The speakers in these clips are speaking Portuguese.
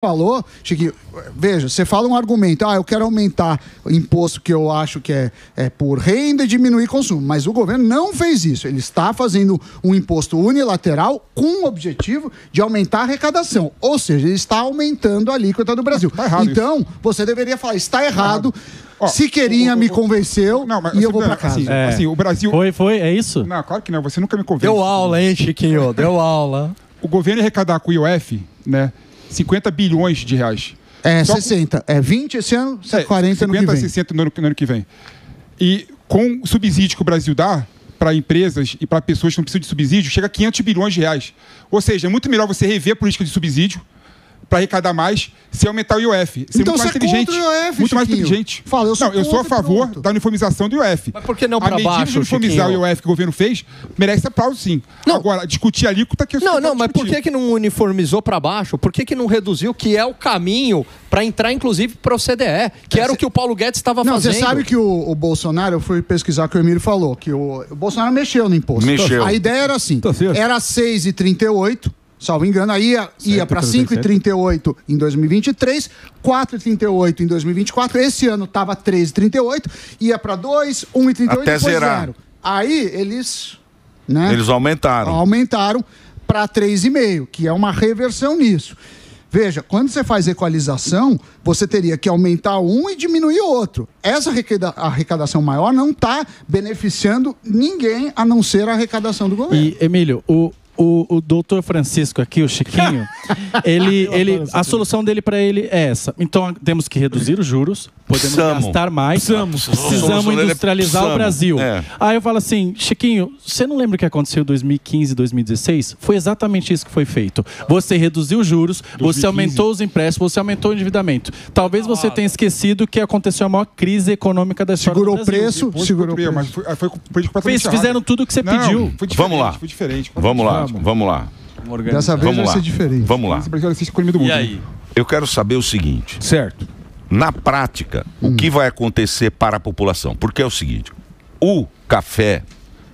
falou, Chiquinho, veja, você fala um argumento, eu quero aumentar o imposto que eu acho que é por renda e diminuir consumo, mas o governo não fez isso, ele está fazendo um imposto unilateral com o objetivo de aumentar a arrecadação, ou seja, ele está aumentando a alíquota do Brasil. Então, isso. Você deveria falar, está errado. Siqueirinha me convenceu e eu vou pra casa. Assim, o Brasil... É isso? Não, claro que não, você nunca me convenceu. Deu aula, hein, Chiquinho? Deu aula. O governo ia arrecadar com o IOF, né, 50 bilhões de reais. 60. 20 esse ano, 40 no que vem. 50 a 60 no ano que vem. E com o subsídio que o Brasil dá para empresas e para pessoas que não precisam de subsídio, chega a 500 bilhões de reais. Ou seja, é muito melhor você rever a política de subsídio para arrecadar mais, se aumentar o IOF. Ser então muito mais inteligente. Muito mais inteligente. Eu sou a favor da uniformização do IOF. Mas por que não para baixo, A medida de uniformizar o IOF que o governo fez merece aplauso, sim. Não. Agora, discutir a alíquota que eu Não, mas por que não uniformizou para baixo? Por que não reduziu, que é o caminho para entrar, inclusive, para o CDE, que era o que o Paulo Guedes estava fazendo? Você sabe que o Bolsonaro, eu fui pesquisar o que o Emílio falou, que o Bolsonaro mexeu no imposto. Mexeu. A ideia era assim, era 6,38, salvo engano, aí ia para 5,38 em 2023, 4,38 em 2024, esse ano estava 3,38, ia para 2, 1,38 até depois zerar. 0. Aí eles aumentaram para 3,5, que é uma reversão nisso. Veja, quando você faz equalização, você teria que aumentar um e diminuir o outro. Essa arrecadação maior não está beneficiando ninguém a não ser a arrecadação do governo. E, Emílio, o doutor Francisco aqui, o Chiquinho, a solução dele para ele é essa. Então, temos que reduzir os juros, podemos gastar mais, precisamos industrializar o Brasil. Aí eu falo assim, Chiquinho, você não lembra o que aconteceu em 2015 e 2016? Foi exatamente isso que foi feito. Você reduziu os juros, 2015. Você aumentou os empréstimos, você aumentou o endividamento. Talvez você tenha esquecido que aconteceu a maior crise econômica da história do Brasil. Segurou o preço. Mas foi completamente fizeram tudo o que você pediu. Vamos lá. Foi diferente. Vamos lá. Dessa vez vai ser diferente. Vamos lá. E aí? Eu quero saber o seguinte. Certo. Na prática, o que vai acontecer para a população? Porque é o seguinte, o café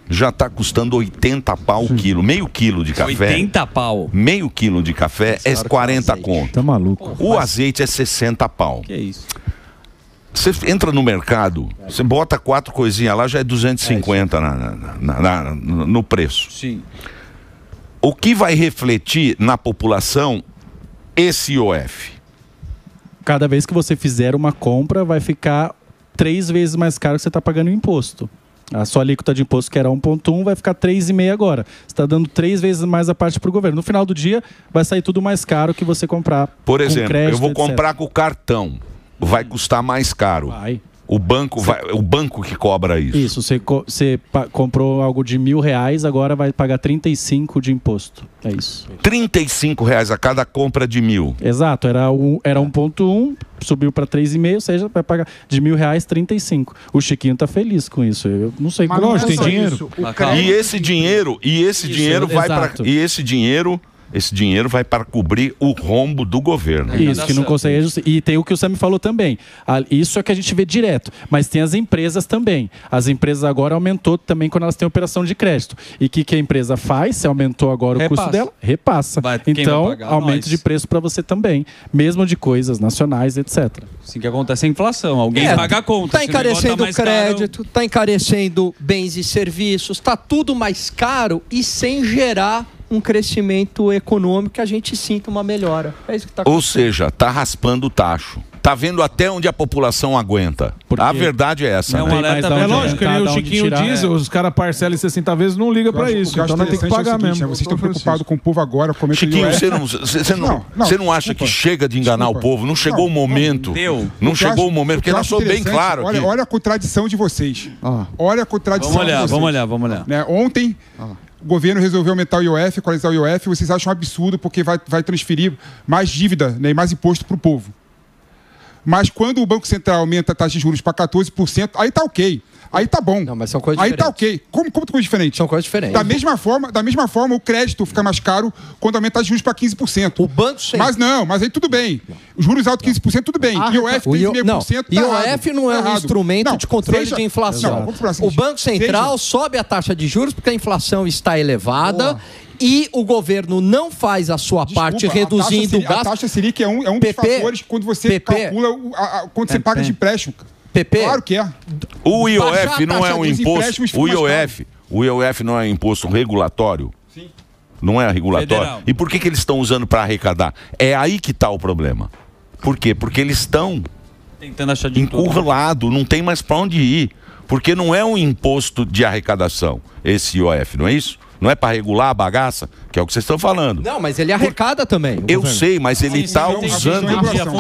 já está custando 80 pau o quilo. Meio quilo de café. 80 pau. Meio quilo de café é 40 conto. Tá maluco. O azeite é 60 pau. Que é isso? Você entra no mercado, você bota 4 coisinhas lá, já é 250 no preço. Sim. O que vai refletir na população esse IOF? Cada vez que você fizer uma compra, vai ficar 3 vezes mais caro que você está pagando o imposto. A sua alíquota de imposto, que era 1,1, vai ficar 3,5 agora. Você está dando 3 vezes mais a parte para o governo. No final do dia, vai sair tudo mais caro que você comprar. Por exemplo, com crédito, eu vou etc. comprar com o cartão. Vai custar mais caro. Vai. O banco que cobra isso. Isso, você comprou algo de R$1.000, agora vai pagar 35 de imposto. É isso. R$35 a cada compra de 1.000. Exato, era 1,1, subiu para 3,5, ou seja, vai pagar de R$1.000 35. O Chiquinho tá feliz com isso. Eu não sei como não tem dinheiro. E esse dinheiro vai para esse dinheiro vai para cobrir o rombo do governo. Isso, que não consegue ajustar. E tem o que o Sam falou também. Isso é que a gente vê direto. Mas tem as empresas também. As empresas agora aumentou também quando elas têm operação de crédito. E o que a empresa faz? Se aumentou agora o custo dela, repassa. Então, aumento de preço para você também. Mesmo de coisas nacionais, etc. Assim que acontece a inflação. Alguém paga a conta. Está encarecendo o crédito, está encarecendo bens e serviços, está tudo mais caro e sem gerar um crescimento econômico que a gente sinta uma melhora. É isso que está acontecendo. Ou seja, está raspando o tacho. Está vendo até onde a população aguenta. A verdade é essa. É lógico, que o Chiquinho diz, os caras parcelam em 60 vezes, não liga para isso. Então não tem que pagar mesmo. Vocês estão preocupados com o povo agora. Chiquinho, você não acha que chega de enganar o povo? Não chegou o momento. Não chegou o momento, porque nós somos bem claro aqui. Olha a contradição de vocês. Olha a contradição de vocês. Vamos olhar. Ontem... O governo resolveu aumentar o IOF, equalizar o IOF, vocês acham um absurdo porque vai transferir mais dívida, né, e mais imposto para o povo. Mas quando o Banco Central aumenta a taxa de juros para 14%, aí tá ok. Aí tá bom. Não, mas são coisas aí diferentes. Tá ok. Como coisa diferente? São coisas diferentes. Da mesma forma, o crédito fica mais caro quando aumenta os juros para 15%. O Banco Central... Mas aí tudo bem. Os juros altos 15%, tudo bem. IOF 3,5%, tá IOF não é um instrumento de controle de inflação. O Banco Central sobe a taxa de juros porque a inflação está elevada e o governo não faz a sua parte reduzindo o gasto... A taxa Selic é um dos fatores quando você calcula quando você paga de empréstimo. Claro que é. O IOF não é um imposto... O IOF não é um imposto regulatório? Sim. Não é regulatório? Federal. E por que eles estão usando para arrecadar? É aí que está o problema. Por quê? Porque eles estão tentando achar de encurralados, não tem mais para onde ir. Porque não é um imposto de arrecadação, esse IOF, não é isso? Não é para regular a bagaça, que é o que vocês estão falando. Não, mas ele arrecada também. Eu sei, mas ele está usando...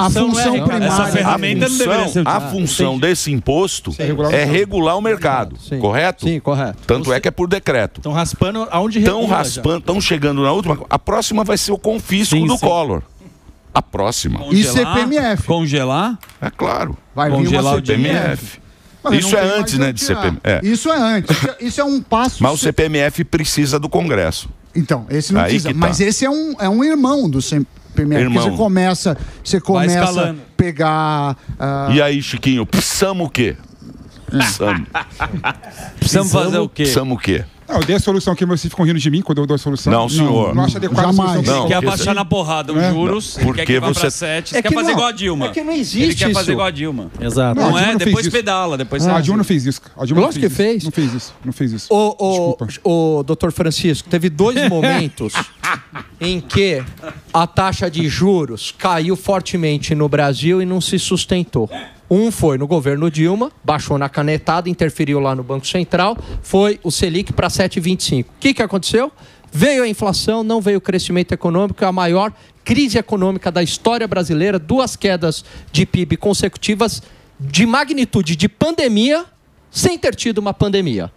A função primária. Essa ferramenta não deveria ser A função desse imposto é regular o mercado, correto? Sim, correto. Tanto é que é por decreto. Estão raspando aonde Estão chegando na última... A próxima vai ser o confisco do Collor. A próxima. E CPMF. Congelar? É claro. Vai congelar vir uma o CPMF. Mas isso é antes, né, de CPMF. Isso é antes. Isso é um passo... Mas o CPMF precisa do Congresso. Então, esse não precisa. Mas esse é um irmão do CPMF. Irmão. Porque você começa a pegar... E aí, Chiquinho, precisamos o quê? Precisamos fazer o quê? Precisamos o quê? Não, eu dei a solução que vocês ficam rindo de mim quando eu dou a solução. Não, senhor. Não acho adequado a solução. Não, quer abaixar na porrada os juros, porque quer que vá você... pra 7, quer fazer igual a Dilma. É que não existe Ele quer isso. fazer igual a Dilma. Exato. Não, a Dilma depois fez pedala, depois... A Dilma não fez isso. Lógico que fez. Não fez isso. Não fez isso. O doutor Francisco, teve 2 momentos em que a taxa de juros caiu fortemente no Brasil e não se sustentou. Um foi no governo Dilma, baixou na canetada, interferiu lá no Banco Central, foi o Selic para 7,25. O que aconteceu? Veio a inflação, não veio o crescimento econômico, a maior crise econômica da história brasileira, 2 quedas de PIB consecutivas de magnitude de pandemia, sem ter tido uma pandemia.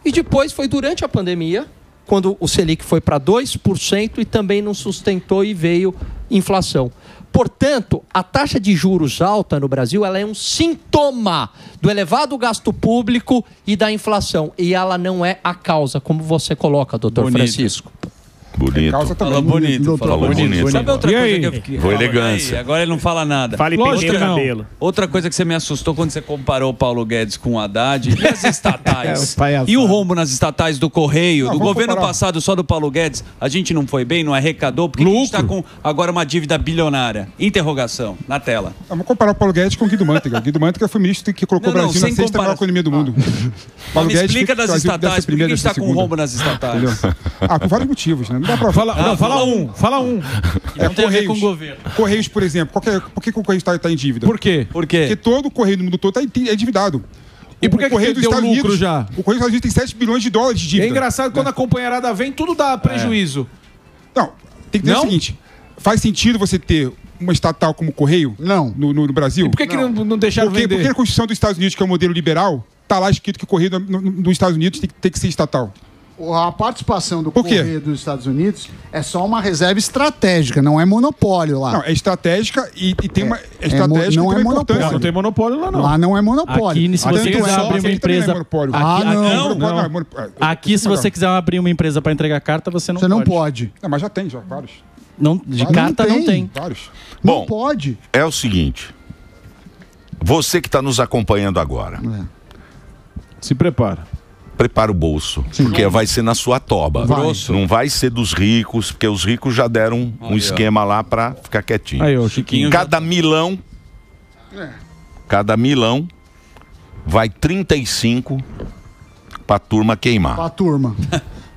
E depois foi durante a pandemia, quando o Selic foi para 2% e também não sustentou e veio inflação. Portanto, a taxa de juros alta no Brasil ela é um sintoma do elevado gasto público e da inflação. E ela não é a causa, como você coloca, doutor Francisco. Bonito. Falou bonito. Falou bonito. Sabe outra coisa que eu fiquei... Foi elegância. Agora ele não fala nada. Fale penteiro cabelo. Outra coisa que você me assustou quando você comparou o Paulo Guedes com o Haddad e as estatais. É, E o rombo nas estatais do Correio, do governo comparar. passado só do Paulo Guedes, a gente não foi bem, não arrecadou, porque a gente está com agora uma dívida bilionária. Interrogação, na tela. Vamos comparar o Paulo Guedes com o Guido Mantega. O Guido Mantega foi o ministro que colocou o Brasil na 6ª maior economia do mundo. Mas me explica das estatais, por que a gente está com rombo nas estatais? Por vários motivos, né? Não dá pra falar. Fala um. Não tem a ver com o governo. Correios, por exemplo. Por que o Correio está em dívida? Por quê? Porque todo o Correio do mundo todo está endividado. E por que o Correio dos deu Estados lucro Unidos, já? O Correio dos Estados Unidos tem 7 bilhões de dólares de dívida. É engraçado quando a companheirada vem, tudo dá prejuízo. Não, tem que dizer o seguinte. Faz sentido você ter uma estatal como o Correio no Brasil? E por que não deixaram vender? Porque a Constituição dos Estados Unidos, que é o modelo liberal, está lá escrito que o Correio dos Estados Unidos tem que ser estatal. A participação do Correio dos Estados Unidos é só uma reserva estratégica, não é monopólio lá. Não, é estratégica e tem uma estratégica não e tem é uma monopólio. importância. Não tem monopólio lá, não. Lá não é monopólio. Aqui, se você quiser abrir uma empresa... Aqui, se você quiser abrir uma empresa para entregar carta, você não pode. Você não pode. Não, mas já tem, vários. Não, de carta não tem. Vários. Não Bom, pode. É o seguinte. Você que está nos acompanhando agora. Se prepara. Prepara o bolso, porque vai ser na sua toba. Não vai ser dos ricos, porque os ricos já deram um esquema lá para ficar quietinho. Aí, ó, Chiquinho. Cada milão vai 35 pra turma queimar. Pra turma.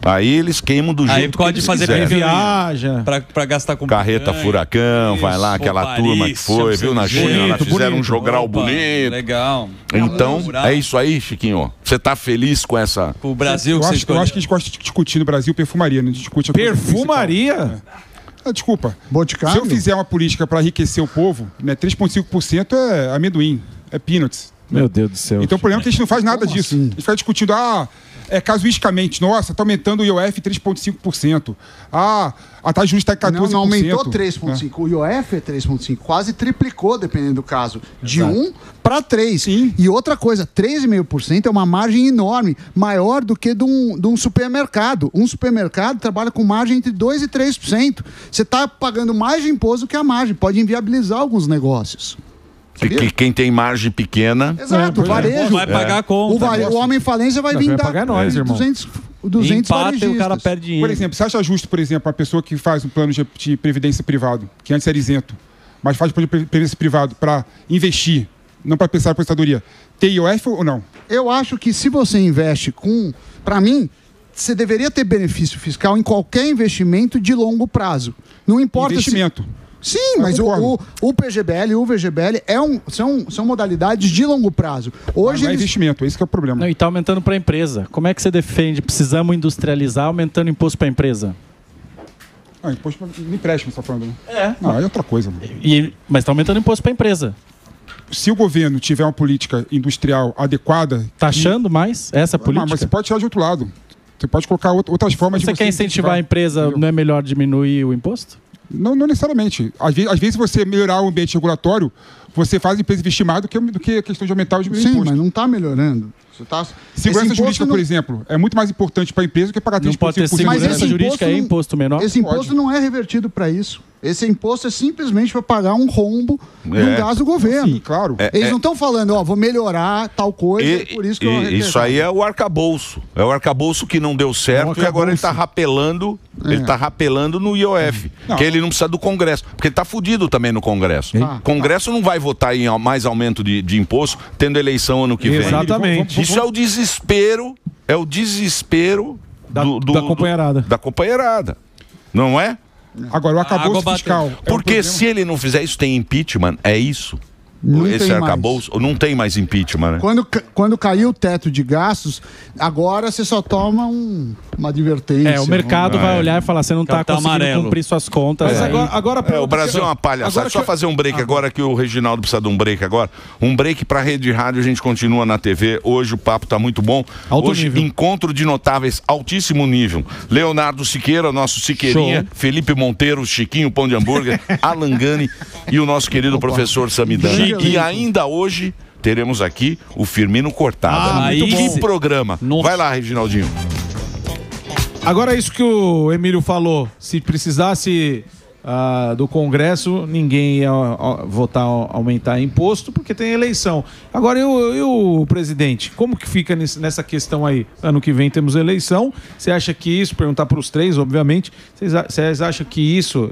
Aí eles queimam do jeito que eles quiserem. Viaja. Pra gastar com Carreta furacão, vai lá, aquela turma que foi, viu, na China, lá fizeram um jogral bonito. Legal. Então, é isso aí, Chiquinho. Você tá feliz com essa... O Brasil eu acho que a gente gosta de discutir no Brasil perfumaria, não discute a coisa Perfumaria? Desculpa. Boticário? Se eu fizer uma política para enriquecer o povo, né, 3,5% é amendoim, é peanuts. Meu Deus do céu. Então o problema é que a gente não faz nada disso. A gente fica discutindo, casuisticamente, nossa, tá aumentando o IOF 3,5%. A taxa de juros está em 14%. Não aumentou 3,5%. O IOF é 3,5%. Quase triplicou, dependendo do caso. De 1 para 3. Sim. E outra coisa, 3,5% é uma margem enorme, maior do que de um supermercado. Um supermercado trabalha com margem entre 2% e 3%. Você está pagando mais de imposto do que a margem. Pode inviabilizar alguns negócios. Quem tem margem pequena... Exato, o varejo. Vai pagar a conta. O homem em falência vai vir pagar nós, irmão. 200 varejistas. O cara perde dinheiro. Por exemplo, você acha justo, por exemplo, a pessoa que faz um plano de previdência privado, que antes era isento, mas faz plano de previdência privado para investir, não para pensar em aposentadoria, ter IOF ou não? Eu acho que se você investe para mim, você deveria ter benefício fiscal em qualquer investimento de longo prazo. Não importa investimento. Sim, mas o PGBL e o VGBL são modalidades de longo prazo. Hoje não é investimento, esse que é o problema. Não, e está aumentando para a empresa. Como é que você defende? Precisamos industrializar aumentando imposto para a empresa? Imposto para empréstimo, você está falando, né? É. Não, é outra coisa. Mas está aumentando imposto para a empresa. Se o governo tiver uma política industrial adequada... Taxando mais essa política? Mas você pode tirar de outro lado. Você pode colocar outras formas de você... Você quer incentivar a empresa, entendeu? Não é melhor diminuir o imposto? Não necessariamente. Às vezes você melhorar o ambiente regulatório, você faz a empresa investir mais do que a questão de aumentar o imposto. Sim, mas não está melhorando. Segurança jurídica, por exemplo, é muito mais importante para a empresa do que pagar 30%. Não pode ter segurança jurídica e imposto menor? Esse imposto não é revertido para isso. Esse imposto é simplesmente para pagar um rombo no gás do governo. Sim, claro. Eles não estão falando, vou melhorar tal coisa, por isso que isso aí é o arcabouço. É o arcabouço que não deu certo e agora ele está rapelando. Ele está rapelando no IOF. Que ele não precisa do Congresso. Porque ele está fudido também no Congresso. O Congresso não vai votar em mais aumento de imposto tendo eleição ano que vem. Exatamente. Isso é o desespero. É o desespero da companheirada. Da companheirada. Não é? Agora, o arcabouço fiscal... Porque se ele não fizer isso, tem impeachment, é isso? Não esse arcabouço, não tem mais impeachment, né? Quando caiu o teto de gastos, agora você só toma uma advertência. O mercado vai olhar e falar, você não está conseguindo cumprir suas contas. Mas agora o Brasil é uma palhaçada. Só fazer um break agora, que o Reginaldo precisa de um break agora. Um break para a Rede Rádio, a gente continua na TV. Hoje o papo está muito bom. Hoje, encontro de notáveis, altíssimo nível. Leonardo Siqueira, nosso Siqueirinha, show. Felipe Monteiro, Chiquinho Pão de Hambúrguer, Alan Gani e o nosso querido professor Samidana. E ainda hoje teremos aqui o Firmino Cortada. Que programa. Nossa. Vai lá, Reginaldinho. Agora isso que o Emílio falou, se precisasse do Congresso, ninguém ia votar aumentar imposto, porque tem eleição. Agora, e o presidente? Como que fica nessa questão aí? Ano que vem temos eleição. Você acha que isso, perguntar para os três, obviamente, vocês acham que isso,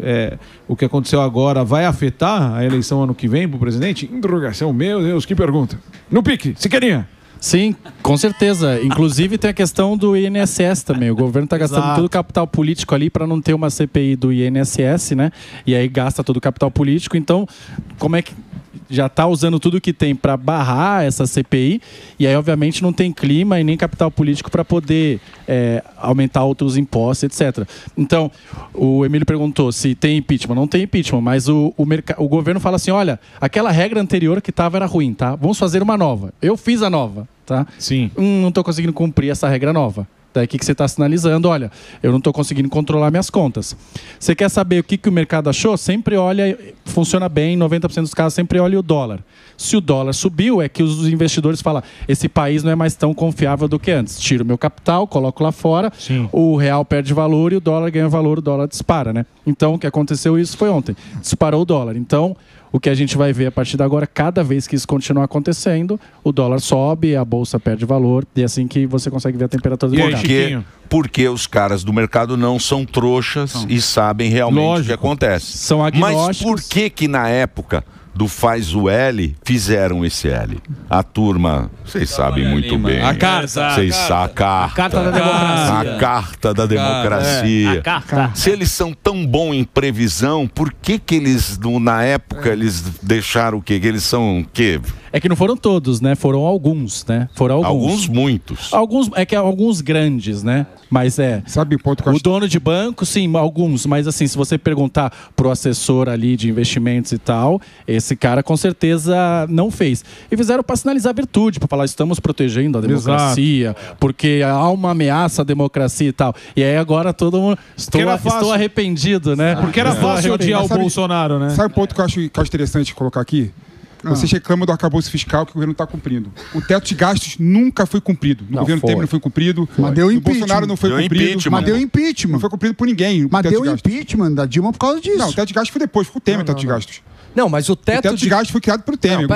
o que aconteceu agora, vai afetar a eleição ano que vem para o presidente? Interrogação, meu Deus, que pergunta. No pique, Siqueirinha. Sim, com certeza. Inclusive tem a questão do INSS também. O governo está gastando todo o capital político ali para não ter uma CPI do INSS, né? E aí gasta todo o capital político. Então, como é que já está usando tudo que tem para barrar essa CPI? E aí, obviamente, não tem clima e nem capital político para poder aumentar outros impostos, etc. Então, o Emílio perguntou se tem impeachment. Não tem impeachment, mas o governo fala assim, olha, aquela regra anterior que estava era ruim, tá? Vamos fazer uma nova. Eu fiz a nova, tá? Sim. Não estou conseguindo cumprir essa regra nova. Daí o que você está sinalizando? Olha, eu não estou conseguindo controlar minhas contas. Você quer saber o que o mercado achou? Sempre olha, funciona bem, em 90% dos casos, sempre olha o dólar. Se o dólar subiu, é que os investidores falam, esse país não é mais tão confiável do que antes. Tiro o meu capital, coloco lá fora, sim, o real perde valor e o dólar ganha valor, o dólar dispara, né? Então, o que aconteceu isso foi ontem. Disparou o dólar. Então, o que a gente vai ver a partir de agora, cada vez que isso continuar acontecendo, o dólar sobe, a bolsa perde valor, e é assim que você consegue ver a temperatura do mercado. Porque os caras do mercado não são trouxas e sabem realmente o que acontece. São agnósticos. Mas por que na época do faz o L, fizeram esse L? A turma, vocês sabem muito bem. A carta. A carta da democracia. A carta da democracia. Se eles são tão bons em previsão, por que eles, na época, eles deixaram o quê? Que eles são o quê? É que não foram todos, né? Foram alguns, né? Foram alguns muitos. Alguns grandes, né? Mas sabe o ponto que eu acho... O dono de banco, sim, alguns. Mas assim, se você perguntar pro assessor ali de investimentos e tal, esse cara com certeza não fez. E fizeram para sinalizar a virtude, para falar, estamos protegendo a democracia, porque há uma ameaça à democracia e tal. E aí agora todo mundo... Estou arrependido, né? Porque era fácil odiar o Bolsonaro, né? Sabe o ponto que eu acho interessante colocar aqui? Vocês reclamam do arcabouço fiscal que o governo não está cumprindo. O teto de gastos nunca foi cumprido. No governo Temer não foi cumprido. Mas deu impeachment. Bolsonaro não foi cumprido. Mas deu impeachment. Não foi cumprido por ninguém. Mas deu impeachment da Dilma por causa disso. Não, o teto de gastos foi depois. Foi o Temer o teto de gastos. Não, mas o teto de gastos foi criado pelo Temer.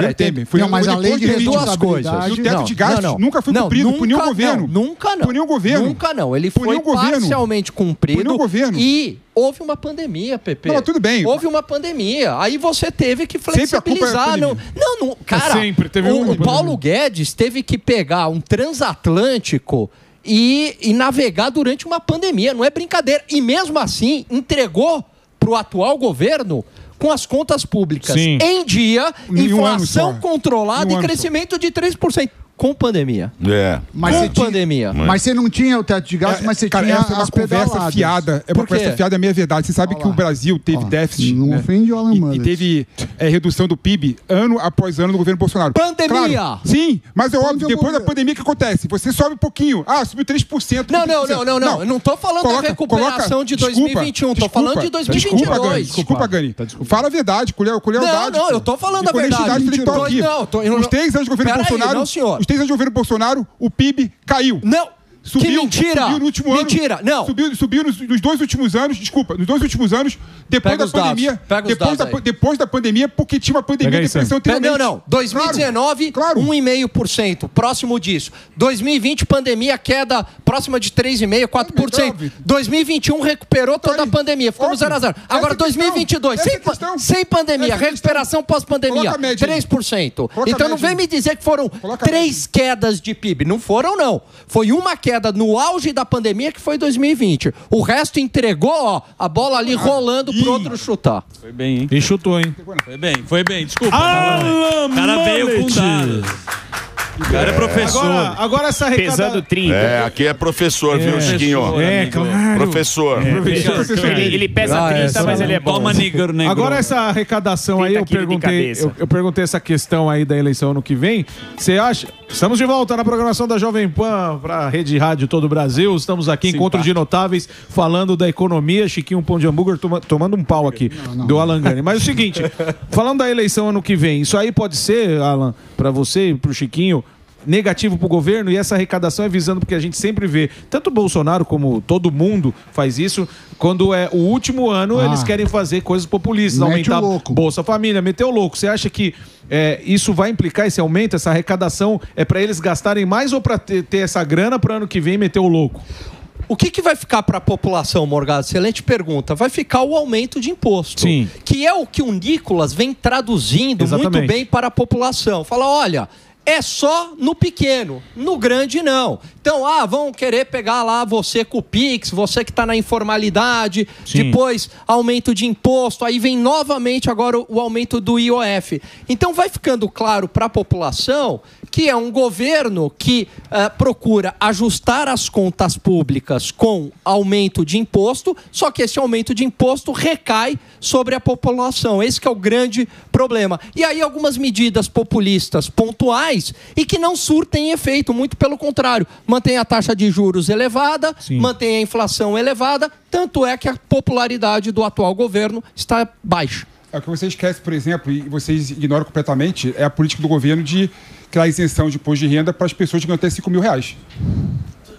Mas a lei de duas coisas. E o teto de gastos nunca foi cumprido por nenhum governo. Nunca não. Por nenhum governo. Nunca não. Ele foi parcialmente cumprido. Por nenhum governo. E houve uma pandemia, Pepe. Não, tudo bem. Houve uma pandemia. Aí você teve que flexibilizar. Não, cara, sempre teve o Paulo Guedes teve que pegar um transatlântico e navegar durante uma pandemia. Não é brincadeira. E mesmo assim, entregou para o atual governo com as contas públicas em dia, inflação controlada e crescimento de 3%. Com pandemia. Mas pandemia. Mas você não tinha o teto de gastos, mas você tinha essa é uma as conversa pedaladas. fiada. É uma conversa fiada, é meia verdade. Você sabe que o Brasil teve déficit. Não ofende o Alan Mullet. E teve redução do PIB ano após ano no governo Bolsonaro. Pandemia! Claro, sim, mas é óbvio, depois da pandemia o que acontece? Você sobe um pouquinho. Subiu 3%. Não. Eu não tô falando da recuperação de 2021. Tô falando de 2022. Desculpa, Gani. Fala a verdade, com lealdade. Não, eu tô falando a verdade. Os 3 anos de governo Bolsonaro. Os 3 anos de governo Bolsonaro, o PIB caiu. Não. Subiu, que mentira! Subiu no último ano. Mentira, não. Subiu nos 2 últimos anos, nos 2 últimos anos, depois da pandemia. Depois da pandemia, porque tinha uma pandemia de depressão anteriormente. Não. 2019, 1,5%. Próximo disso. 2020, pandemia, queda próxima de 3,5%, 4%. 2021 recuperou toda a pandemia. Ficou no 0 a 0. Agora, 2022, sem pandemia, recuperação pós-pandemia, 3%. Então não vem me dizer que foram 3 quedas de PIB. Não foram, não. Foi uma queda no auge da pandemia, que foi 2020. O resto entregou, a bola ali rolando pro outro chutar. Foi bem, hein? E chutou, hein? Foi bem. Desculpa. O cara veio com dados. O cara é professor. Agora essa arrecadação... Pesando 30. Aqui é professor, viu, Chiquinho? Claro. Professor. Ele pesa 30, mas ele é bom. Toma, negro. Agora essa arrecadação aí, eu perguntei essa questão aí da eleição ano que vem. Você acha... Estamos de volta na programação da Jovem Pan para a Rede Rádio Todo o Brasil. Estamos aqui, Encontro de Notáveis, falando da economia. Chiquinho Pão de Hambúrguer tomando um pau aqui do Alan Gani. Mas é o seguinte, falando da eleição ano que vem, isso aí pode ser, Alan, para você e para o Chiquinho, negativo para o governo, e essa arrecadação é visando, porque a gente sempre vê, tanto o Bolsonaro como todo mundo faz isso, quando é o último ano, eles querem fazer coisas populistas, aumentar Bolsa Família, meter o louco. Você acha que isso vai implicar, esse aumento, essa arrecadação, é para eles gastarem mais ou para ter essa grana para ano que vem meter o louco? O que vai ficar para a população, Morgado? Excelente pergunta. Vai ficar o aumento de imposto. Sim. Que é o que o Nicolas vem traduzindo muito bem para a população. Fala, olha... É só no pequeno, no grande não. Então, vão querer pegar lá você com o Pix, você que está na informalidade, depois aumento de imposto, aí vem novamente agora o aumento do IOF. Então vai ficando claro para a população que é um governo que procura ajustar as contas públicas com aumento de imposto, só que esse aumento de imposto recai sobre a população. Esse que é o grande problema. E aí algumas medidas populistas pontuais e que não surtem efeito, muito pelo contrário. Mantém a taxa de juros elevada, mantém a inflação elevada, tanto é que a popularidade do atual governo está baixa. O que você esquece, por exemplo, e vocês ignoram completamente, é a política do governo de criar isenção de imposto de renda para as pessoas que ganham até R$5 mil.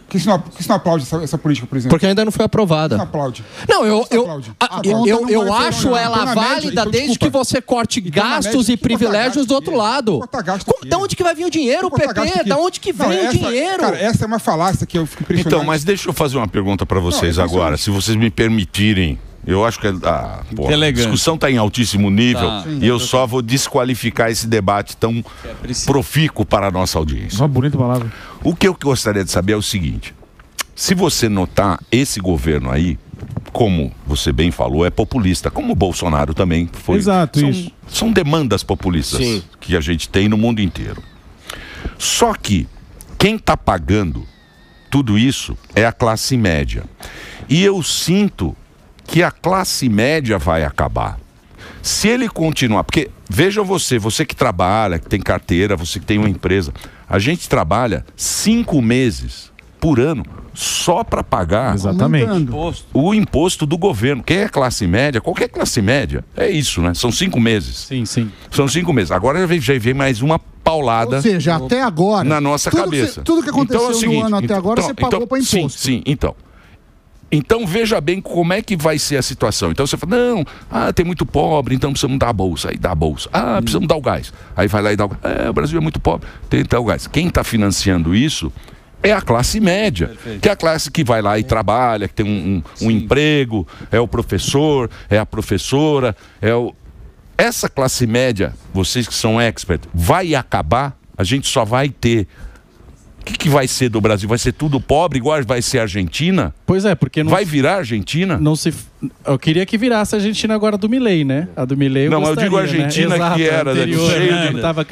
Por que você não aplaude essa política, por exemplo? Porque ainda não foi aprovada. Não aplaude. Não, eu acho ela válida desde que você corte gastos e privilégios do outro lado. Da onde que vai vir o dinheiro, PP? Da onde que vem o dinheiro? Cara, essa é uma falácia que eu fico impressionado. Então, mas deixa eu fazer uma pergunta para vocês agora, se vocês me permitirem. Eu acho que a discussão está em altíssimo nível e eu só vou desqualificar esse debate tão profícuo para a nossa audiência. Uma bonita palavra. O que eu gostaria de saber é o seguinte: se você notar, esse governo aí, como você bem falou, é populista, como o Bolsonaro também foi. Exato, isso. São demandas populistas que a gente tem no mundo inteiro. Só que quem está pagando tudo isso é a classe média. E eu sinto que a classe média vai acabar. Se ele continuar, porque veja você que trabalha, que tem carteira, você que tem uma empresa, a gente trabalha 5 meses por ano só para pagar o imposto do governo. Quem é classe média, qualquer classe média, é isso, né? São 5 meses. Sim. São 5 meses. Agora já vem mais uma paulada. Ou seja, até agora, na nossa cabeça. Tudo que aconteceu no ano até agora, você pagou para imposto. Sim, então. Então veja bem como é que vai ser a situação. Então você fala, não, tem muito pobre, então precisamos dar a bolsa. Aí dá a bolsa. Precisamos dar o gás. Aí vai lá e dá o gás. O Brasil é muito pobre, tem que dar o gás. Quem está financiando isso é a classe média. Perfeito. Que é a classe que vai lá e trabalha, que tem um emprego, é o professor, é a professora, Essa classe média, vocês que são experts, vai acabar, a gente só vai ter... O que vai ser do Brasil? Vai ser tudo pobre, igual vai ser a Argentina? Pois é, porque não... Vai virar a Argentina? Não se... Eu queria que virasse a Argentina agora do Milei, né? A do Milei eu gostaria, eu digo a Argentina, né? Que era anterior,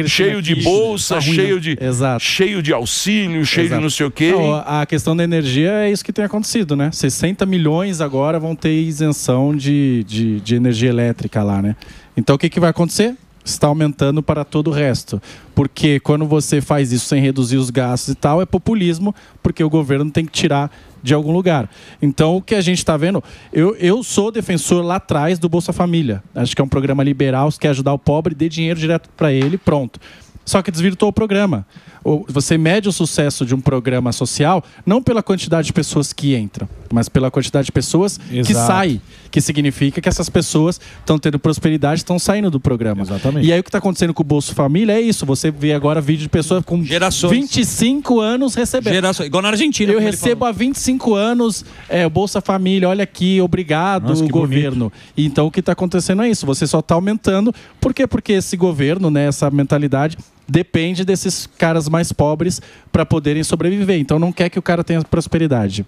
cheio de bolsa, cheio de auxílio, cheio de não sei o quê. Não, a questão da energia é isso que tem acontecido, né? 60 milhões agora vão ter isenção de energia elétrica lá, né? Então o que vai acontecer? Está aumentando para todo o resto. Porque quando você faz isso sem reduzir os gastos e tal, é populismo, porque o governo tem que tirar de algum lugar. Então, o que a gente está vendo... Eu sou defensor lá atrás do Bolsa Família. Acho que é um programa liberal, que quer ajudar o pobre, dê dinheiro direto para ele, pronto. Só que desvirtuou o programa. Você mede o sucesso de um programa social não pela quantidade de pessoas que entram, mas pela quantidade de pessoas que saem, que significa que essas pessoas estão tendo prosperidade, estão saindo do programa. Exatamente. E aí o que está acontecendo com o Bolsa Família é isso. Você vê agora vídeo de pessoas com 25 anos recebendo. Igual na Argentina. Eu recebo há 25 anos o Bolsa Família, olha aqui, obrigado, o governo. E então o que está acontecendo é isso. Você só está aumentando. Por quê? Porque esse governo, né, essa mentalidade... depende desses caras mais pobres para poderem sobreviver. Então não quer que o cara tenha prosperidade.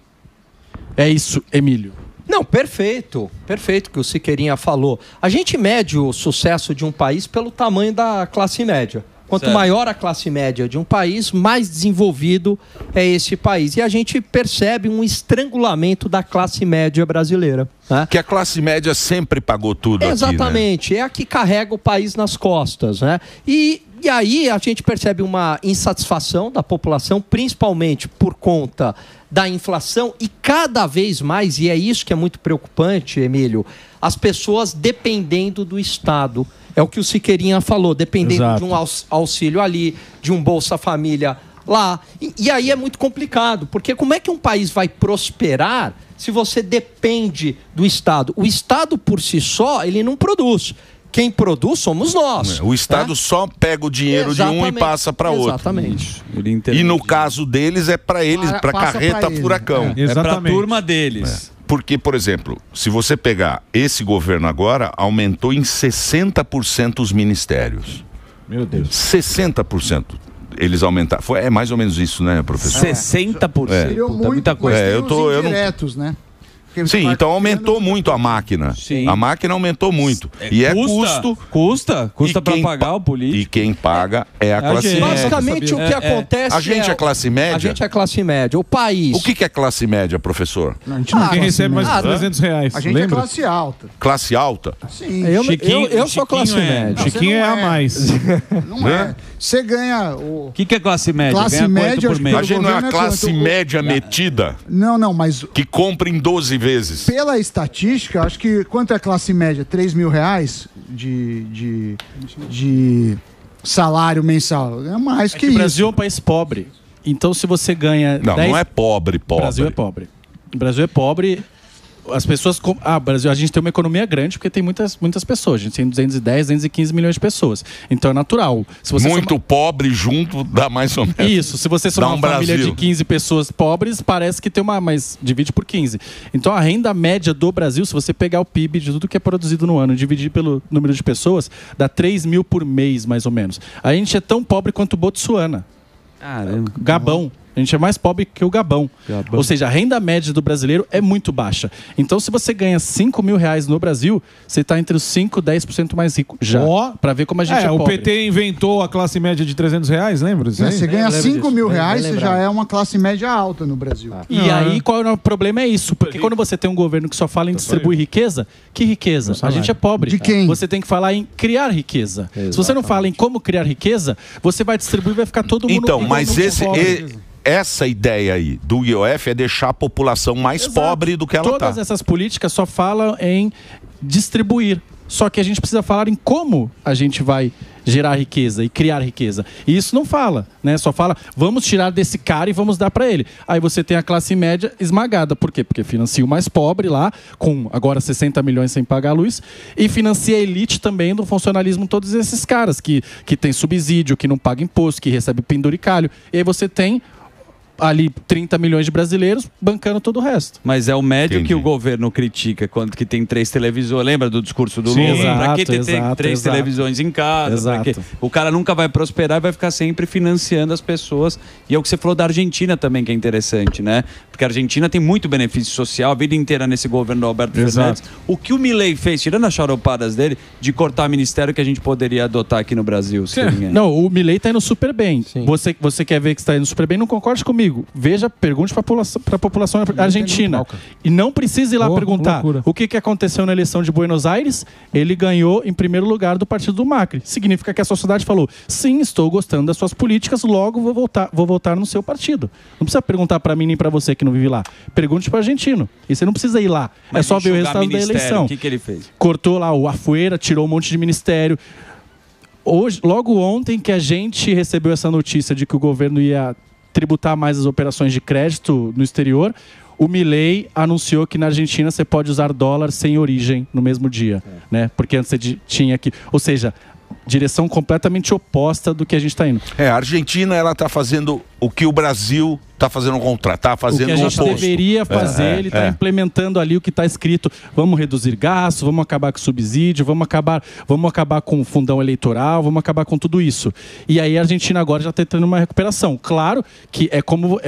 É isso, Emílio. Não, perfeito. Perfeito o que o Siqueirinha falou. A gente mede o sucesso de um país pelo tamanho da classe média. Quanto maior a classe média de um país, mais desenvolvido é esse país. E a gente percebe um estrangulamento da classe média brasileira. Né? Que a classe média sempre pagou tudo. Exatamente. Aqui, né? É a que carrega o país nas costas. Né? E aí a gente percebe uma insatisfação da população, principalmente por conta da inflação e cada vez mais, e é isso que é muito preocupante, Emílio, as pessoas dependendo do Estado. É o que o Siqueirinha falou, dependendo de um auxílio ali, de um Bolsa Família lá. E aí é muito complicado, porque como é que um país vai prosperar se você depende do Estado? O Estado, por si só, ele não produz. Quem produz somos nós. O Estado só pega o dinheiro de um e passa para outro. Exatamente. E no caso deles é para eles, para carreta furacão. É para a turma deles. Porque, por exemplo, se você pegar esse governo agora, aumentou em 60% os ministérios. Meu Deus. 60%. Eles aumentaram. É mais ou menos isso, né, professor? 60%. Muita coisa. Eu indiretos, né? Sim, então aumentou muito a máquina. Sim. A máquina aumentou muito. E é custo. Custa para pagar o político. E quem paga é a classe média. Basicamente o que acontece a gente é classe média? A gente é classe média. O país... O que é classe média, professor? A gente não recebe mais de R$300. A gente é classe alta. Classe alta? Sim. Eu sou classe média. Chiquinho é a mais. Não é. Você ganha... O que é classe média? Classe média... A gente não é a classe média metida? Não, mas... Que compra em 12 vezes. Pela estatística, acho que quanto é a classe média? R$3.000 de salário mensal. É mais que isso. O Brasil é um país pobre. Então, se você ganha... Não é pobre. O Brasil é pobre. O Brasil é pobre... As pessoas... Brasil, a gente tem uma economia grande porque tem muitas pessoas. A gente tem 210, 215 milhões de pessoas. Então é natural. Se você pobre junto dá mais ou menos. Isso. Se você somar uma família de 15 pessoas pobres, parece que tem mas divide por 15. Então a renda média do Brasil, se você pegar o PIB de tudo que é produzido no ano e dividir pelo número de pessoas, dá 3 mil por mês, mais ou menos. A gente é tão pobre quanto Botsuana. Caramba. Gabão. A gente é mais pobre que o Gabão. Ou seja, a renda média do brasileiro é muito baixa. Então, se você ganha R$5.000 no Brasil, você está entre os 5% e 10% mais rico já. Para ver como a gente é pobre. O PT inventou a classe média de R$300, lembra? Você ganha R$5.000, você já é uma classe média alta no Brasil. E aí, qual é o problema? É isso. Porque quando você tem um governo que só fala em distribuir riqueza, que riqueza? A gente é pobre. De quem? Você tem que falar em criar riqueza. Exatamente. Se você não fala em como criar riqueza, você vai distribuir e vai ficar todo mundo... Então, mas essa ideia aí do IOF é deixar a população mais pobre do que ela está. Todas essas políticas só falam em distribuir. Só que a gente precisa falar em como a gente vai gerar riqueza e criar riqueza. E isso não fala, né? Só fala, vamos tirar desse cara e vamos dar para ele. Aí você tem a classe média esmagada. Por quê? Porque financia o mais pobre lá, com agora 60 milhões sem pagar a luz, e financia a elite também do funcionalismo, todos esses caras que tem subsídio, que não paga imposto, que recebe penduricalho. E aí você tem ali 30 milhões de brasileiros bancando todo o resto. Mas é o médio que o governo critica quando que tem 3 televisões. Lembra do discurso do Sim, Lula? exato, Pra que ter exato, 3 exato. televisões em casa? Exato. O cara nunca vai prosperar e vai ficar sempre financiando as pessoas. E é o que você falou da Argentina também, que é interessante, né? Porque a Argentina tem muito benefício social, a vida inteira nesse governo do Alberto Fernandes. O que o Milei fez, tirando as charopadas dele, de cortar ministério que a gente poderia adotar aqui no Brasil? Não, o Milei tá indo super bem. Você quer ver que está indo super bem, não concorde comigo. Veja, pergunte para a população argentina. E não precisa ir lá perguntar o que aconteceu na eleição de Buenos Aires. Ele ganhou em primeiro lugar do partido do Macri. Significa que a sociedade falou, sim, estou gostando das suas políticas, logo vou votar no seu partido. Não precisa perguntar para mim nem para você que não vive lá. Pergunte para o argentino. E você não precisa ir lá. Mas é só ver o resultado da eleição. O que ele fez? Cortou lá o Afuera, tirou um monte de ministério. Logo ontem que a gente recebeu essa notícia de que o governo ia tributar mais as operações de crédito no exterior, o Milei anunciou que na Argentina você pode usar dólar sem origem no mesmo dia, né? Porque antes você tinha que... Ou seja, direção completamente oposta do que a gente está indo. A Argentina, ela está fazendo o que o Brasil está fazendo está fazendo o que a gente deveria fazer, ele está implementando ali o que está escrito. Vamos reduzir gastos, vamos acabar com o subsídio, vamos acabar com o fundão eleitoral, vamos acabar com tudo isso. E aí a Argentina agora já está tendo uma recuperação. Claro que é como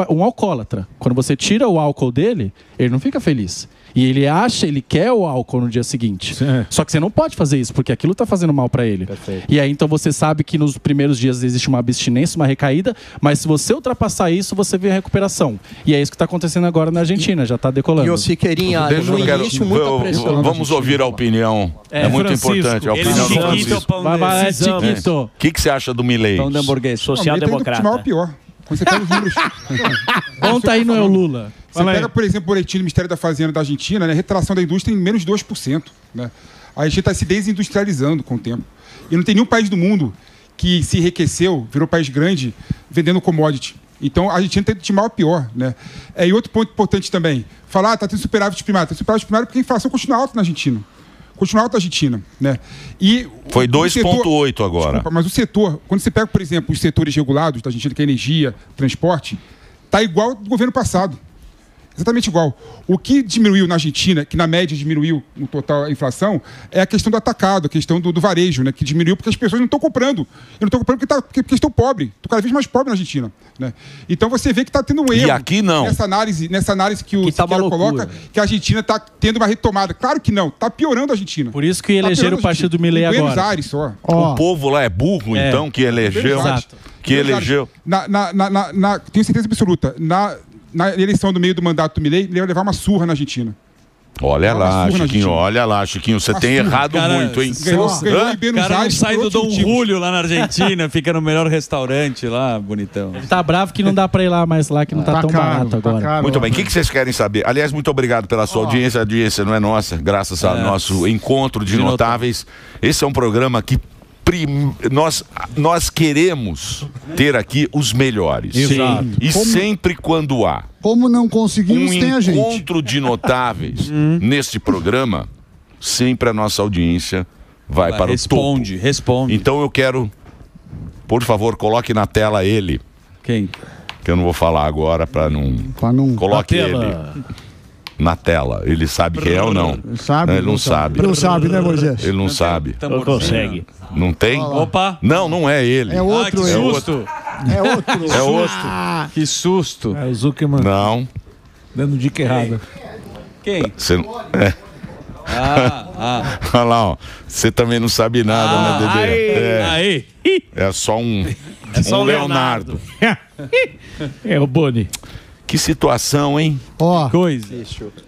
um alcoólatra. Quando você tira o álcool dele, ele não fica feliz. E ele quer o álcool no dia seguinte. Só que você não pode fazer isso, porque aquilo está fazendo mal para ele. Perfeito. E aí, então, você sabe que nos primeiros dias existe uma abstinência, uma recaída, mas se você ultrapassar isso, você vê a recuperação. E é isso que está acontecendo agora na Argentina, já está decolando. E o Siqueirinha, no início, muita pressão. Vamos ouvir a opinião. É muito importante. A opinião do Francisco. Vai, Chiquito. O que você acha do Milei? Pão de hamburguês. Social-democrata. Mal pior. Quando você pega os números... Conta aí, não é o Lula. Você pega, por exemplo, o boletim do Ministério da Fazenda da Argentina, né? A retração da indústria em menos de 2%. Né? A Argentina está se desindustrializando com o tempo. E não tem nenhum país do mundo que se enriqueceu, virou país grande, vendendo commodity. Então, a Argentina tem de mal a pior. Né? E outro ponto importante também, falar, está tendo superávit primário. Está superávit primário porque a inflação continua alta na Argentina. Continua alta na Argentina. Né? E foi 2,8 agora. Desculpa, mas o setor, quando você pega, por exemplo, os setores regulados da Argentina, que é energia, transporte, está igual ao do governo passado. Exatamente igual. O que diminuiu na Argentina, que na média diminuiu no total a inflação, é a questão do atacado, a questão do varejo, né? Que diminuiu porque as pessoas não estão comprando. E não estão comprando porque estão pobres. Estão cada vez mais pobres na Argentina. Né? Então você vê que está tendo um erro. E aqui não. Nessa análise que o Siqueira coloca, que a Argentina está tendo uma retomada. Claro que não. Está piorando a Argentina. Por isso que elegeram o partido do Milei agora. Buenos Aires só. O povo lá é burro, então, que elegeu. Exato. Que elegeu. Tenho certeza absoluta. Na eleição do meio do mandato do Milei, ele ia levar uma surra na Argentina. Olha lá, Chiquinho, você tem errado muito, hein? O cara não sai do Dom Julio lá na Argentina, fica no melhor restaurante lá, bonitão. Ele tá bravo que não dá pra ir lá mais lá, que não tá tão barato agora. Caro, muito bem, o que vocês querem saber? Aliás, muito obrigado pela sua audiência. A audiência não é nossa, graças ao nosso encontro de notáveis. Esse é um programa que nós queremos ter aqui os melhores. Exato. E sempre quando há como não conseguimos, tem a gente. Um encontro de notáveis neste programa, sempre a nossa audiência vai para o topo. Responde. Então eu quero, por favor, coloque na tela ele. Quem? Que eu não vou falar agora para não... Coloque ele na tela. Ele sabe quem é ou não? Sabe? Ele não sabe. Não sabe, né, Moisés? Ele não sabe. Não consegue. Não tem? Opa! Não é ele. É outro. Que susto! É outro. É outro. Que susto! É o Zuckerman. Não. Dando dica errada. Quem? Você não... Olha lá, ó. Você também não sabe nada, né, Dedê? Aí. É só um... É só o Leonardo. É o Boni. Que situação, hein? Ó, coisa.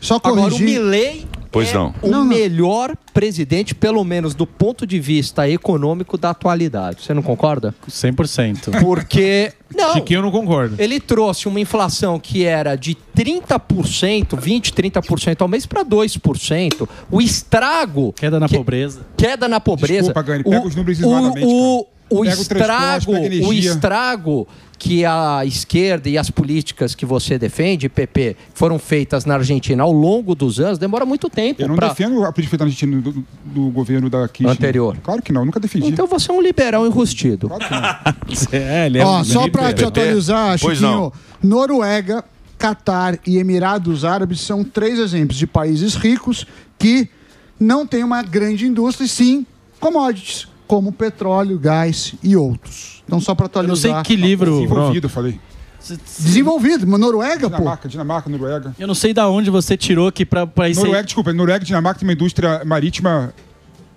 Só corrigir. Agora o Milei Pois não. O melhor presidente, pelo menos do ponto de vista econômico da atualidade. Você não concorda? 100%. Porque... Não. Chiquinho não concorda. Ele trouxe uma inflação que era de 30%, 30% ao mês para 2%. O estrago... Queda na pobreza. Queda na pobreza. Desculpa, Gani, pega os números isoladamente, o estrago que a esquerda e as políticas que você defende, PP, foram feitas na Argentina ao longo dos anos, demora muito tempo. Eu não defendo a política feita na Argentina do governo da Kirchner. Anterior. Claro que não, nunca defendi. Então você é um liberal enrustido. Claro que não. Ele é Só para te atualizar, Pois Chiquinho, Noruega, Catar e Emirados Árabes são 3 exemplos de países ricos que não têm uma grande indústria, e sim commodities, como petróleo, gás e outros. Então, só para atualizar. Eu não sei que livro... Desenvolvido, falei. Desenvolvido, Noruega, Dinamarca, Noruega. Eu não sei de onde você tirou que para isso. Noruega e Dinamarca tem uma indústria marítima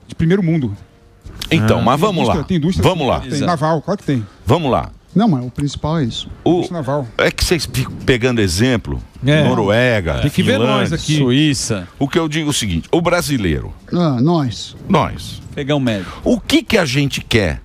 de primeiro mundo. Então, mas vamos lá. Tem indústria, vamos lá. Tem naval, claro que tem. Vamos lá. Não, mas o principal é isso. Naval. É que vocês ficam pegando exemplo. Noruega, tem que ver Finlândia, nós aqui. Suíça. O que eu digo é o seguinte: o brasileiro, Nós. Pegar um médico. O que a gente quer?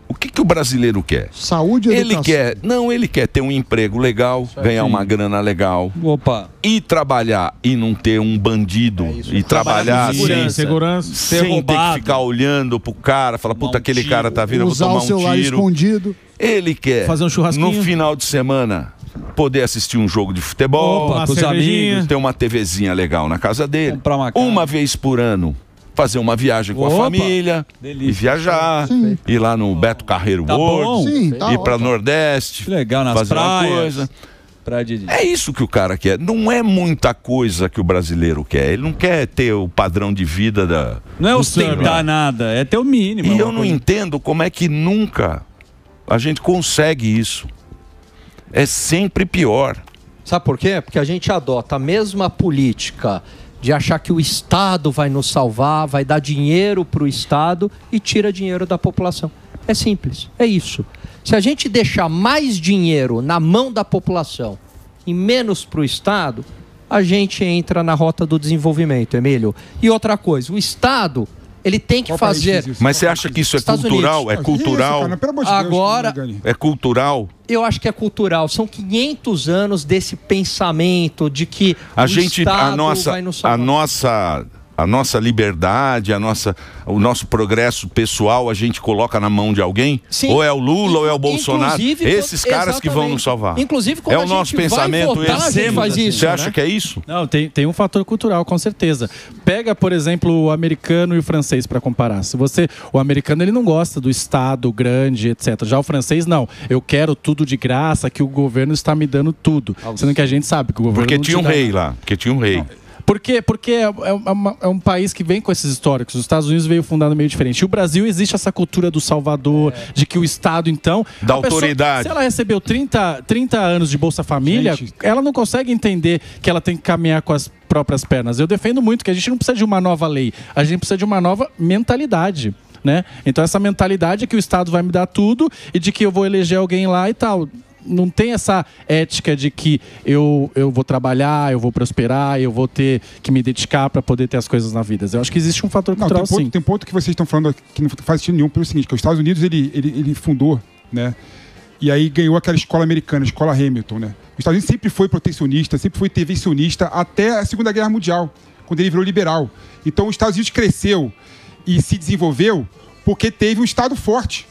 O que o brasileiro quer? Saúde e educação. Ele quer ter um emprego legal, ganhar uma grana legal. Opa. E trabalhar e não ter um bandido. E trabalhar segurança. sem ter que ficar olhando pro cara, falar, puta, aquele cara tá vindo, eu vou tomar um tiro. Usar o celular escondido. Ele quer, fazer um churrasquinho no final de semana, poder assistir um jogo de futebol, com os amigos, ter uma TVzinha legal na casa dele. Comprar uma vez por ano. Fazer uma viagem com a família, e viajar, ir lá no Beto Carreiro World, ir para Nordeste, legal, nas fazer praias, uma coisa. praia. É isso que o cara quer. Não é muita coisa que o brasileiro quer. Ele não quer ter o padrão de vida da... Não é ostentar nada, é ter o mínimo. E eu não entendo como é que nunca a gente consegue isso. É sempre pior. Sabe por quê? Porque a gente adota a mesma política de achar que o Estado vai nos salvar, vai dar dinheiro para o Estado e tira dinheiro da população. É simples, é isso. Se a gente deixar mais dinheiro na mão da população e menos para o Estado, a gente entra na rota do desenvolvimento, Emílio. E outra coisa, o Estado, ele tem que fazer... Mas você acha que isso é cultural? É cultural? Agora, é cultural? Eu acho que é cultural. São 500 anos desse pensamento de que a nossa liberdade, o nosso progresso pessoal, a gente coloca na mão de alguém? Sim. Ou é o Lula ou é o Bolsonaro? Esses caras que vão nos salvar. Inclusive, quando é o nosso pensamento votar, a gente faz isso. Você acha que é isso? Não, tem um fator cultural, com certeza. Pega, por exemplo, o americano e o francês para comparar. O americano ele não gosta do Estado grande, etc. Já o francês não. Eu quero tudo de graça, que o governo está me dando tudo. Sendo que a gente sabe que o governo Porque tinha um rei lá. Porque tinha um rei. Não. Porque é um país que vem com esses históricos. Os Estados Unidos veio fundado meio diferente. E o Brasil existe essa cultura do Salvador, de que o Estado, então... Da autoridade. Pessoa, se ela recebeu 30 anos de Bolsa Família, ela não consegue entender que ela tem que caminhar com as próprias pernas. Eu defendo muito que a gente não precisa de uma nova lei. A gente precisa de uma nova mentalidade, né? Então essa mentalidade é que o Estado vai me dar tudo e de que eu vou eleger alguém lá e tal. Não tem essa ética de que eu vou trabalhar, eu vou prosperar, eu vou ter que me dedicar para poder ter as coisas na vida. Eu acho que existe um fator cultural, sim. Tem ponto que vocês estão falando que não faz sentido nenhum, pelo seguinte, que os Estados Unidos ele fundou, né? E aí ganhou aquela escola americana, a escola Hamilton, né? Os Estados Unidos sempre foi protecionista, sempre foi intervencionista até a Segunda Guerra Mundial, quando ele virou liberal. Então os Estados Unidos cresceu e se desenvolveu porque teve um Estado forte.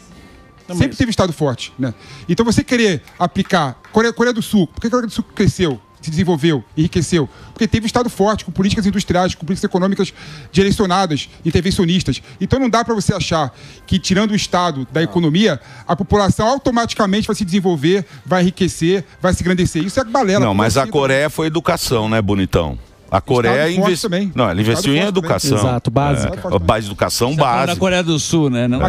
Sempre teve Estado forte, né? Então você querer aplicar Coreia do Sul, por que a Coreia do Sul cresceu, se desenvolveu, enriqueceu? Porque teve um Estado forte, com políticas industriais, com políticas econômicas direcionadas, intervencionistas. Então não dá para você achar que, tirando o Estado da economia, a população automaticamente vai se desenvolver, vai enriquecer, vai se engrandecer. Isso é balela. Não, mas a Coreia foi educação, né, bonitão? A Coreia investiu. Não, ela investiu em educação. Exato, básica. Base educação básica. Da Coreia do Sul, né? Não.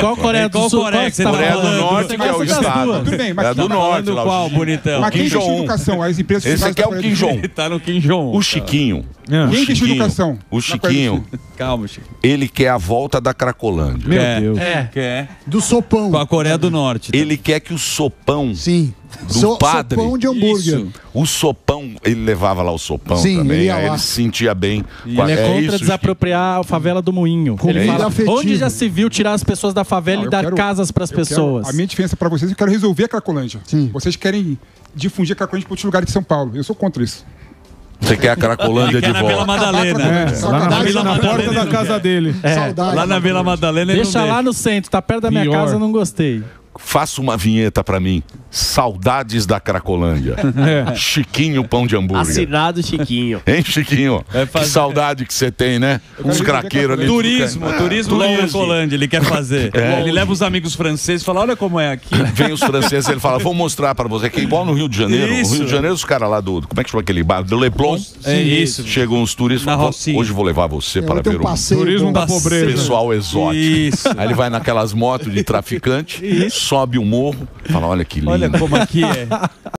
Qual Coreia do Sul? Coreia que você tá Coreia falando? do Norte, que é o Estado. Tudo bem, mas é do Norte lá. Qual, bonitão? Mas quem investiu em educação? As empresas. Esse aqui é o Kim Jong. Tá no Kim Jong. O Chiquinho. Quem investiu em educação? O Chiquinho. Calma, Chico. Ele quer a volta da Cracolândia. Meu Deus. Quer. Do sopão. Com a Coreia do Norte. Ele quer que o sopão Sim. do padre... Sopão de hambúrguer. Isso. O sopão, ele levava lá o sopão Sim, ele também, ia aí lá. ele se sentia bem. Ele é contra desapropriar a favela do Moinho. Ele fala, afetiva. onde já se viu tirar as pessoas da favela e dar casas para as pessoas? A minha diferença para vocês, eu quero resolver a Cracolândia. Vocês querem difundir a Cracolândia para outros lugares de São Paulo. Eu sou contra isso. Você quer a Cracolândia de na Vila volta. Madalena. Lá na, Vila na porta Madalena. da casa dele. Saudade. Lá na Vila Madalena ele Deixa não lá no centro, tá perto da minha Pior. casa, eu não gostei. Faça uma vinheta pra mim. Saudades da Cracolândia. Chiquinho Pão de Hambúrguer. Assinado Chiquinho. Hein, Chiquinho? Que saudade que você tem, né? Uns craqueiros ali. Turismo da Cracolândia, ele quer fazer. Ele leva os amigos franceses e fala, olha como é aqui. Vem os franceses, ele fala, vou mostrar pra você, que é igual no Rio de Janeiro. Isso. No Rio de Janeiro, os caras lá do... Como é que chama aquele bar? Do Leblon. É isso. Chegam os turistas e Na falam, Rocinha. hoje vou levar você para ver Turismo da pobreza. pessoal exótico. Isso. Aí ele vai naquelas motos de traficante, sobe o morro, fala, olha que lindo. Olha como aqui é.